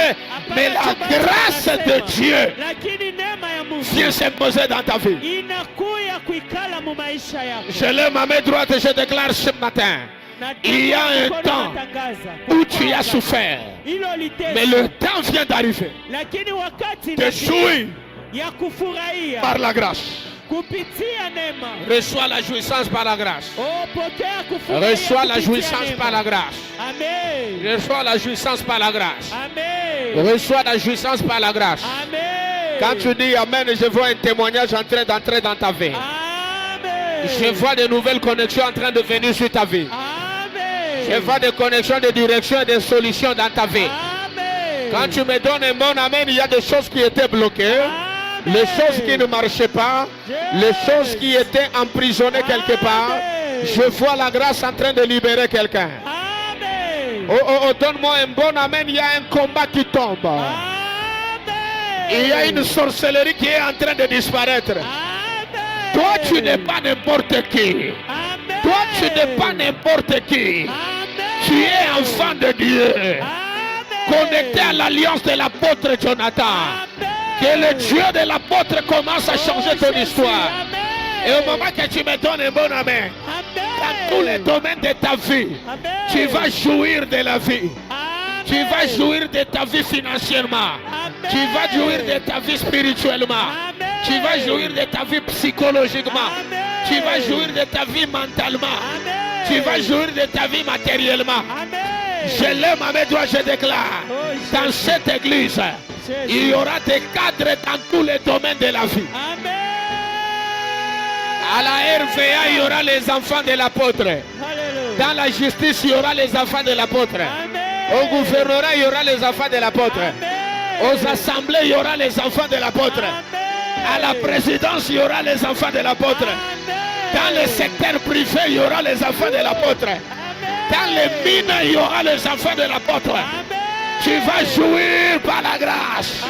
mais la grâce de Dieu.
Lakini neema ya Mungu
vient s'imposer dans ta vie.
inakuya kuikala mu maisha yako.
Je lève ma main droite et je déclare ce matin. Il y a un temps où tu as souffert, mais le temps vient d'arriver de jouir par la grâce. Reçois la jouissance par la grâce. Reçois la jouissance par la grâce. Reçois la jouissance par la grâce. Reçois la jouissance par la grâce. Quand tu dis Amen, je vois un témoignage en train d'entrer dans ta vie. Je vois de nouvelles connexions en train de venir sur ta vie. Je vois des connexions de direction et des solutions dans ta vie. Quand tu me donnes un bon Amen, il y a des choses qui étaient bloquées. Les choses qui ne marchaient pas, les choses qui étaient emprisonnées quelque part, je vois la grâce en train de libérer quelqu'un. Oh, donne-moi un bon Amen, il y a un combat qui tombe. Il y a une sorcellerie qui est en train de disparaître. Toi, tu n'es pas n'importe qui. Toi, tu n'es pas n'importe qui. Tu es enfant de Dieu. Connecté à l'alliance de l'apôtre Jonathan. Que le Dieu de l'apôtre commence à changer ton histoire. Et au moment que tu me donnes un bon amen, dans tous les domaines de ta vie, tu vas jouir de la vie. Tu vas jouir de ta vie financièrement. Tu vas jouir de ta vie spirituellement. Tu vas jouir de ta vie psychologiquement. Tu vas jouir de ta vie mentalement. Tu vas jouir de ta vie matériellement. Je lève ma main droite, je déclare, dans cette église, il y aura des cadres dans tous les domaines de la vie. À la RVA, il y aura les enfants de l'apôtre. Dans la justice, il y aura les enfants de l'apôtre. Au gouvernorat, il y aura les enfants de l'apôtre. Aux assemblées, il y aura les enfants de l'apôtre. À la présidence, il y aura les enfants de l'apôtre. Dans le secteur privé, il y aura les enfants de l'apôtre. Dans les mines, il y aura les enfants de l'apôtre. Tu vas jouir par la grâce.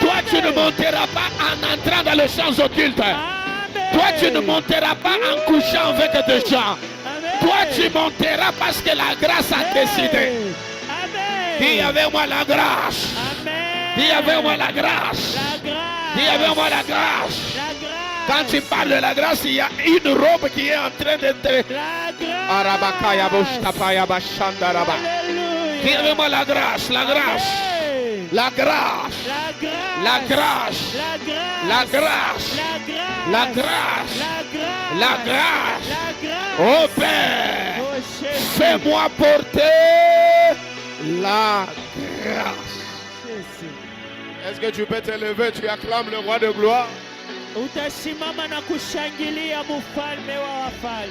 Toi, tu ne monteras pas en entrant dans les champs occultes. Toi, tu ne monteras pas en couchant avec des gens. Toi, tu monteras parce que la grâce a décidé. Dis avec moi la grâce. Dis avec moi la grâce. Dis avec moi la grâce. Quand tu parles de la grâce, il y a une robe qui est en train d'être. Dis avec moi la grâce, la grâce. La grâce. La grâce. La grâce. La grâce. La grâce. Oh Père, fais-moi porter la grâce. Est-ce que tu peux te lever? Tu acclames le roi de gloire.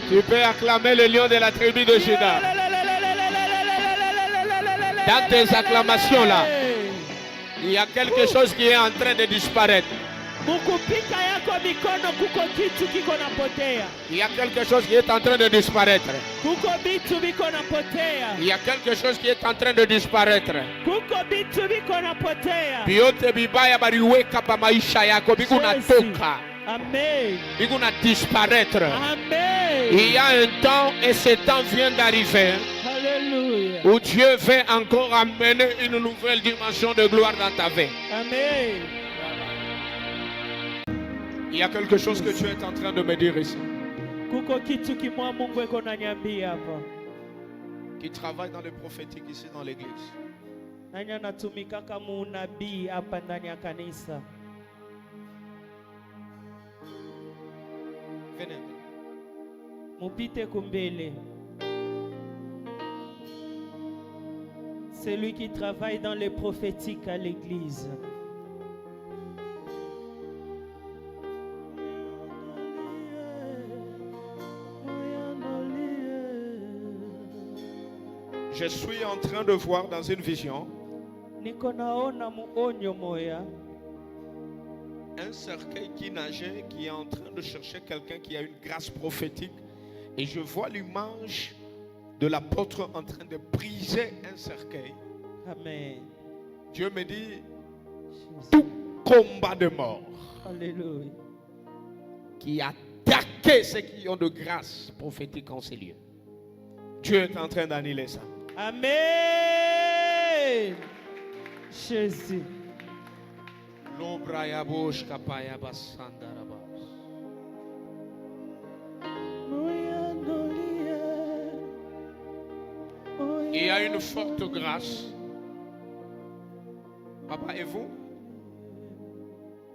Tu peux acclamer le lion de la tribu de Juda. Dans tes acclamations là, il y a quelque chose qui est en train de disparaître. Il y a quelque chose qui est en train de disparaître. Il y a quelque chose qui est en train de disparaître. Biote bibaya bariweka pa maisha yako biguna toka.
Amen.
Biguna disparaître.
Amen.
Il y a un temps et ce temps vient d'arriver.
Alléluia.
Où Dieu veut encore amener une nouvelle dimension de gloire dans ta vie.
Amen.
Il y a quelque chose que tu es en train de me dire ici. Qui travaille dans le prophétique ici dans l'église. Venez.
Celui qui travaille dans le prophétique à l'église.
Je suis en train de voir dans une vision un cercueil qui nageait, qui est en train de chercher quelqu'un qui a une grâce prophétique. Et je vois l'image de l'apôtre en train de briser un cercueil.
Amen.
Dieu me dit, tout combat de mort
Alléluia.
qui attaquait ceux qui ont de grâce prophétique en ces lieux. Dieu est en train d'annuler ça.
Amen. Jésus.
L'obrayabosh kapaya basandarabas. Il y a une forte grâce. Papa, et vous?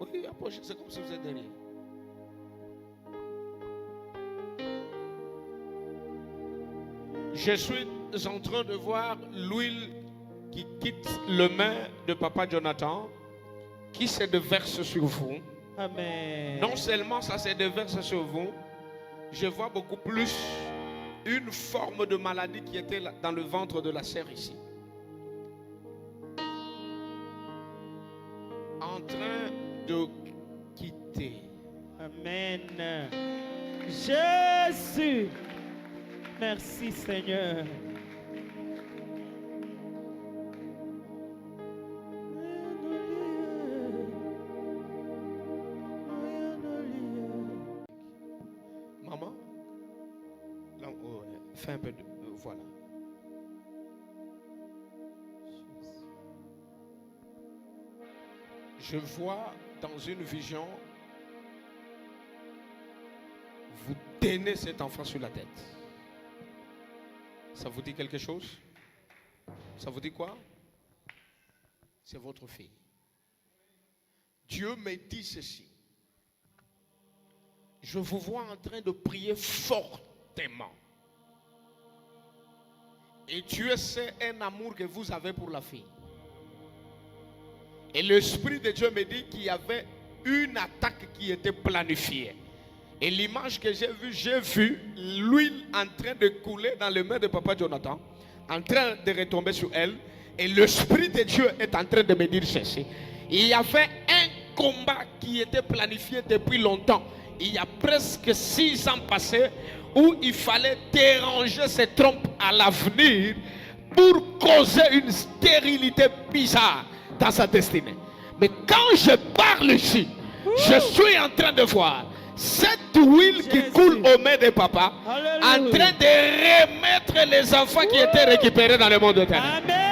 Oui, approchez, c'est comme si vous êtes derrière. Je suis en train de voir l'huile qui quitte le main de Papa Jonathan, qui se déverse sur vous.
Amen.
Non seulement ça se déverse sur vous, je vois beaucoup plus une forme de maladie qui était dans le ventre de la sœur ici. En train de quitter.
Amen. Jésus. Merci Seigneur.
Maman, là, fais un peu de... voilà. Je vois dans une vision, vous tenez cet enfant sur la tête. Ça vous dit quelque chose? Ça vous dit quoi? C'est votre fille. Dieu me dit ceci. Je vous vois en train de prier fortement. Et Dieu sait un amour que vous avez pour la fille. Et l'Esprit de Dieu me dit qu'il y avait une attaque qui était planifiée. Et l'image que j'ai vu l'huile en train de couler dans les mains de Papa Jonathan, en train de retomber sur elle. Et l'Esprit de Dieu est en train de me dire ceci. Il y avait un combat qui était planifié depuis longtemps. Il y a presque 6 ans passés où il fallait déranger ces trompes à l'avenir pour causer une stérilité bizarre dans sa destinée. Mais quand je parle ici, je suis en train de voir cette huile qui coule aux mains de papa, en train de remettre les enfants qui étaient récupérés dans le monde éternel.
Amen.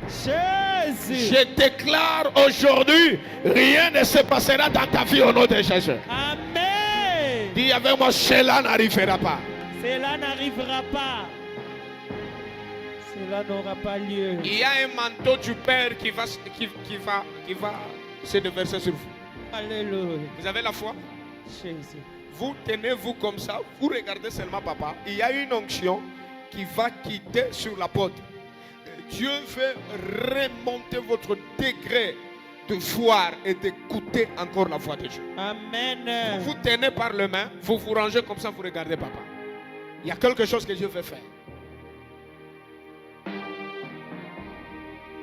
Jésus.
Je déclare aujourd'hui, rien ne se passera dans ta vie au nom de Jésus.
Amen.
Dis avec moi, cela n'arrivera pas.
Cela n'arrivera pas. Cela n'aura pas lieu.
Il y a un manteau du Père qui va se déverser sur vous.
Alléluia.
Vous avez la foi?
Jésus.
Vous tenez-vous comme ça, vous regardez seulement papa. Il y a une onction qui va quitter sur l'apôtre. Dieu veut remonter votre degré de foi et d'écouter encore la voix de Dieu.
Amen.
Vous vous tenez par les mains, vous vous rangez comme ça, vous regardez papa. Il y a quelque chose que Dieu veut faire.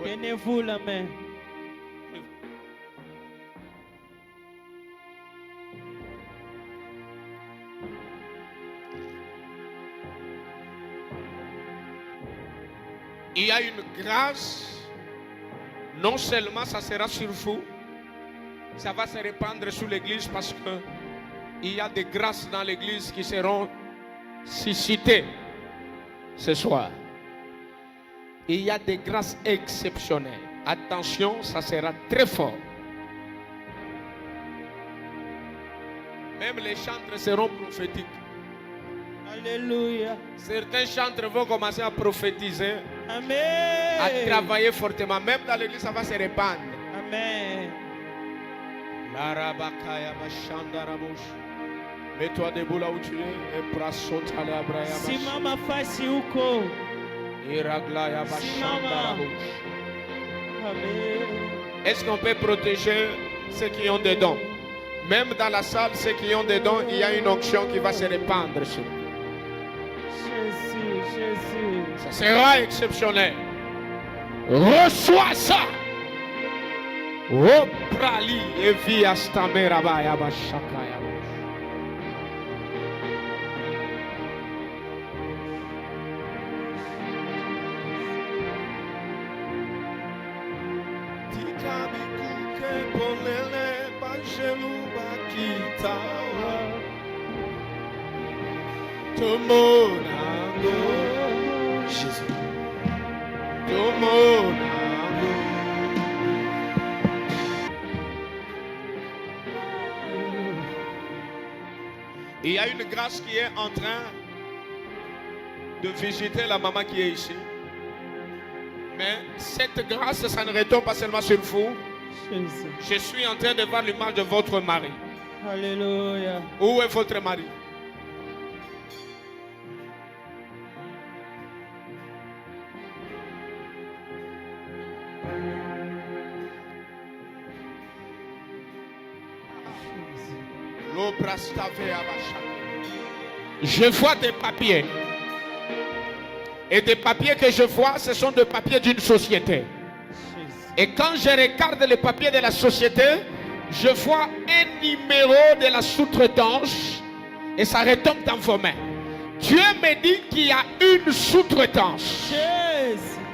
Tenez-vous la main.
Il y a une grâce, non seulement ça sera sur vous, ça va se répandre sur l'église parce que il y a des grâces dans l'église qui seront suscitées ce soir. Il y a des grâces exceptionnelles. Attention, ça sera très fort. Même les chantres seront prophétiques.
Alléluia.
Certains chantres vont commencer à prophétiser,
Amen.
à travailler fortement. Même dans l'église, ça va se répandre.
Amen.
Mets-toi debout là où tu es et prasote à l'Abraham.
Simama fasi huko. Amen.
Est-ce qu'on peut protéger ceux qui ont des dons? Même dans la salle, ceux qui ont des dons, il y a une onction qui va se répandre sur eux.
Jésus, Jésus.
Ça sera exceptionnel. Reçois ça. Oh, prali et via stamera baya bashakaya. Tikabi kuke polele bajelu bakita. Tomonango. Jésus. Tomonango. Il y a une grâce qui est en train de visiter la maman qui est ici. Mais cette grâce, ça ne retombe pas seulement sur vous.
Jésus.
Je suis en train de voir l'image de votre mari.
Alléluia.
Où est votre mari? Je vois des papiers. Et des papiers que je vois, ce sont des papiers d'une société. Et quand je regarde les papiers de la société, je vois un numéro de la sous-traitance et ça retombe dans vos mains. Dieu me dit qu'il y a une sous-traitance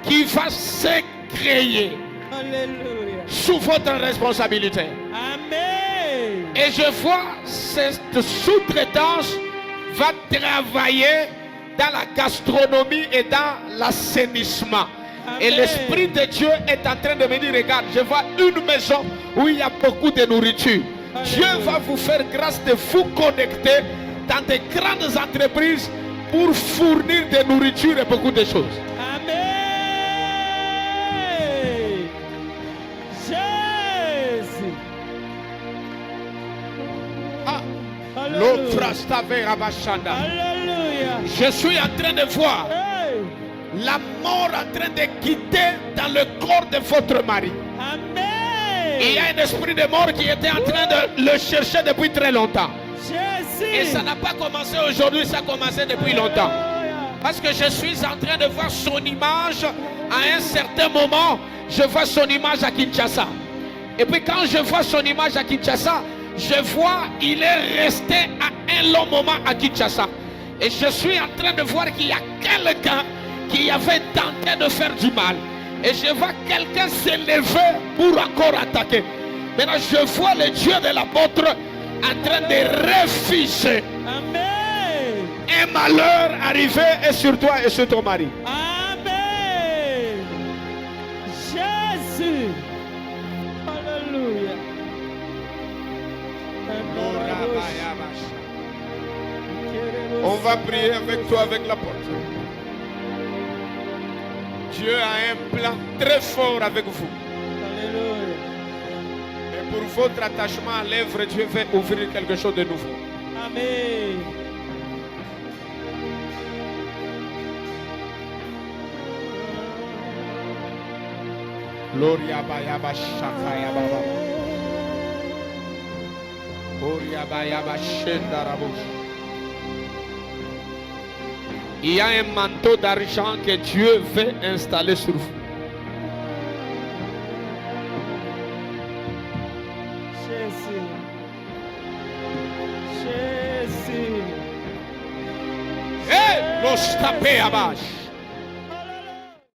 qui va se créer.
Alléluia.
Sous votre responsabilité.
Amen.
Et je vois cette sous-traitance va travailler dans la gastronomie et dans l'assainissement. Et l'Esprit de Dieu est en train de me dire, regarde, je vois une maison où il y a beaucoup de nourriture. Dieu va vous faire grâce de vous connecter dans de grandes entreprises pour fournir de nourriture et beaucoup de choses.
Amen. Jésus. Alléluia.
Je suis en train de voir la mort en train de quitter dans le corps de votre mari.
Amen.
Il y a un esprit de mort qui était en train de le chercher depuis très longtemps.
Jésus.
Et ça n'a pas commencé aujourd'hui, ça a commencé depuis longtemps. Parce que je suis en train de voir son image. À un certain moment, je vois son image à Kinshasa. Et puis quand je vois son image à Kinshasa, je vois il est resté à un long moment à Kinshasa. Et je suis en train de voir qu'il y a quelqu'un qui avait tenté de faire du mal. Et je vois quelqu'un s'élever pour encore attaquer. Maintenant, je vois le Dieu de l'apôtre en train de refuser.
Amen.
Un malheur arrivé et sur toi et sur ton mari.
Amen. Jésus. Alléluia.
On va prier avec toi, avec l'apôtre. Dieu a un plan très fort avec vous.
Alléluia.
Et pour votre attachement à l'œuvre, Dieu veut ouvrir quelque chose de nouveau.
Amen.
Gloria bayaba shakaya baba. Gloria bayaba shenda rabosh. Il y a un manteau d'argent que Dieu veut installer sur vous.
Jésus. Jésus.
Hey, los tapé abash.